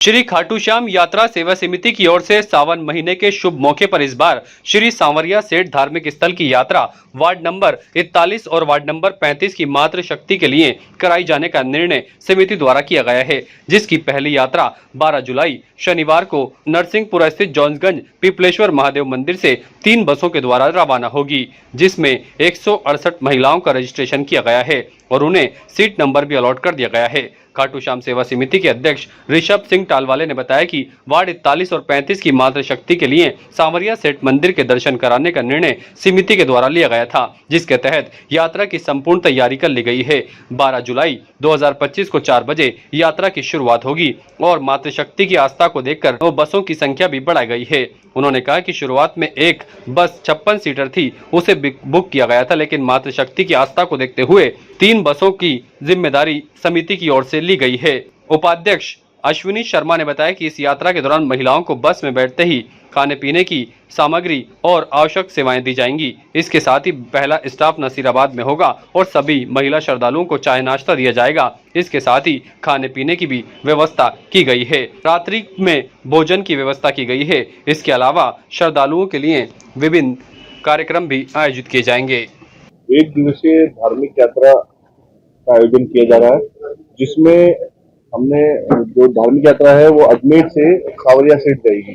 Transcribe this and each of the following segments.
श्री खाटू श्याम यात्रा सेवा समिति की ओर से सावन महीने के शुभ मौके पर इस बार श्री सांवरिया सेठ धार्मिक स्थल की यात्रा वार्ड नंबर 41 और वार्ड नंबर 35 की मातृ शक्ति के लिए कराई जाने का निर्णय समिति द्वारा किया गया है, जिसकी पहली यात्रा 12 जुलाई शनिवार को नरसिंहपुरा स्थित जॉन्सगंज पिपलेश्वर महादेव मंदिर से 3 बसों के द्वारा रवाना होगी, जिसमें 168 महिलाओं का रजिस्ट्रेशन किया गया है और उन्हें सीट नंबर भी अलॉट कर दिया गया है। खाटू श्याम सेवा समिति के अध्यक्ष ऋषभ सिंह टालवाले ने बताया कि वार्ड 41 और 35 की मातृशक्ति के लिए सांवरिया सेठ मंदिर के दर्शन कराने का निर्णय समिति के द्वारा लिया गया था, जिसके तहत यात्रा की संपूर्ण तैयारी कर ली गई है। 12 जुलाई 2025 को 4 बजे यात्रा की शुरुआत होगी और मातृशक्ति की आस्था को देखकर बसों की संख्या भी बढ़ाई गई है। उन्होंने कहा कि शुरुआत में एक बस 56 सीटर थी, उसे बुक किया गया था, लेकिन मातृशक्ति की आस्था को देखते हुए 3 बसों की जिम्मेदारी समिति की ओर से ली गई है। उपाध्यक्ष अश्विनी शर्मा ने बताया कि इस यात्रा के दौरान महिलाओं को बस में बैठते ही खाने पीने की सामग्री और आवश्यक सेवाएं दी जाएंगी। इसके साथ ही पहला स्टॉप नसीराबाद में होगा और सभी महिला श्रद्धालुओं को चाय नाश्ता दिया जाएगा। इसके साथ ही खाने पीने की भी व्यवस्था की गई है। रात्रि में भोजन की व्यवस्था की गई है। इसके अलावा श्रद्धालुओं के लिए विभिन्न कार्यक्रम भी आयोजित किए जाएंगे। एक दिवसीय धार्मिक यात्रा का आयोजन किया जा रहा है, जिसमें हमने जो धार्मिक यात्रा है वो अजमेर से सांवरिया सेठ जाएगी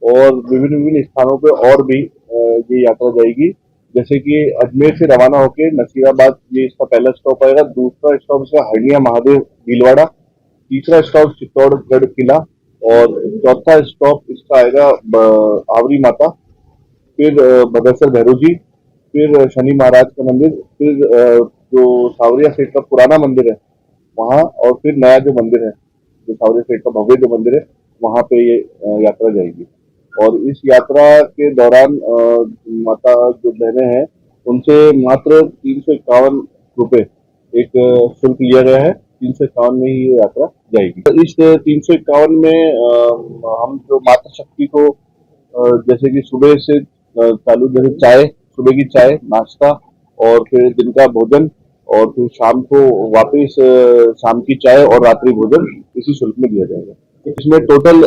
और विभिन्न स्थानों पे और भी ये यात्रा जाएगी। जैसे कि अजमेर से रवाना होकर नसीराबाद ये इसका पहला स्टॉप आएगा, दूसरा स्टॉप इसका हरनिया महादेव भीलवाड़ा, तीसरा स्टॉप चित्तौड़गढ़ किला और चौथा स्टॉप इसका आएगा आवरी माता, फिर बगसर भैरव जी, फिर शनि महाराज का मंदिर, फिर जो सांवरिया सेठ का पुराना मंदिर है वहाँ, और फिर नया जो मंदिर है, जो सांवरिया सेठ का भव्य जो मंदिर है, वहाँ पे ये यात्रा जाएगी। और इस यात्रा के दौरान माता जो बहनें हैं उनसे मात्र 351 रुपए एक शुल्क लिया गया है। 351 में ही ये यात्रा जाएगी। तो इस 351 में हम जो मातृ शक्ति को जैसे कि सुबह से चालू, जैसे चाय, सुबह की चाय नाश्ता और फिर दिन का भोजन और फिर शाम को वापस शाम की चाय और रात्रि भोजन इसी शुल्क में दिया जाएगा। इसमें टोटल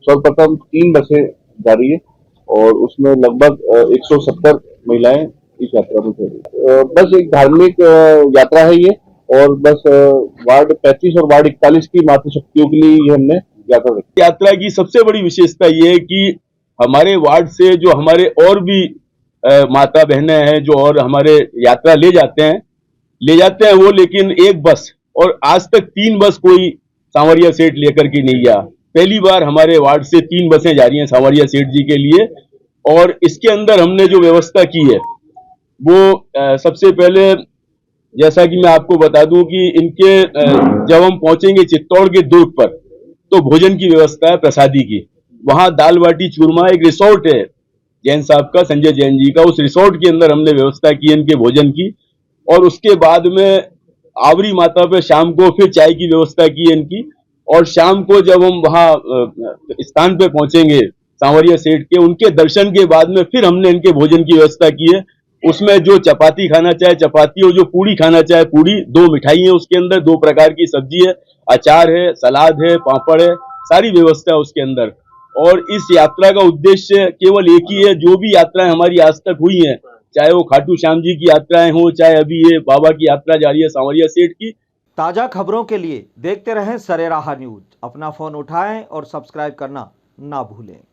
सर्वप्रथम 3 बसें जा रही है और उसमें लगभग 170 महिलाएं इस यात्रा में चल। बस एक धार्मिक यात्रा है ये, और बस वार्ड 35 और वार्ड 41 की मातृशक्तियों के लिए ये हमने यात्रा रखी। यात्रा की सबसे बड़ी विशेषता ये है कि हमारे वार्ड से जो हमारे और भी माता बहनें हैं जो और हमारे यात्रा ले जाते हैं वो, लेकिन एक बस, और आज तक 3 बस कोई सांवरिया सेठ लेकर के नहीं गया। पहली बार हमारे वार्ड से 3 बसें जा रही हैं सांवरिया सेठ जी के लिए। और इसके अंदर हमने जो व्यवस्था की है वो सबसे पहले, जैसा कि मैं आपको बता दूं कि इनके जब हम पहुंचेंगे चित्तौड़ के दुर्ग पर, तो भोजन की व्यवस्था है प्रसादी की। वहां दाल बाटी चूरमा, एक रिसोर्ट है जैन साहब का, संजय जैन जी का, उस रिसोर्ट के अंदर हमने व्यवस्था की इनके भोजन की। और उसके बाद में आवरी माता पे शाम को फिर चाय की व्यवस्था की इनकी। और शाम को जब हम वहां स्थान पे पहुंचेंगे सांवरिया सेठ के, उनके दर्शन के बाद में फिर हमने इनके भोजन की व्यवस्था की है। उसमें जो चपाती खाना चाहे चपाती, और जो पूड़ी खाना चाहे पूड़ी, 2 मिठाई है उसके अंदर, 2 प्रकार की सब्जी है, अचार है, सलाद है, पापड़ है, सारी व्यवस्था है उसके अंदर। और इस यात्रा का उद्देश्य केवल एक ही है, जो भी यात्राएं हमारी आज तक हुई हैं, चाहे वो खाटू श्याम जी की यात्राएं हो, चाहे अभी ये बाबा की यात्रा जा रही है सांवरिया सेठ की। ताज़ा खबरों के लिए देखते रहें सरेराह न्यूज। अपना फ़ोन उठाएं और सब्सक्राइब करना ना भूलें।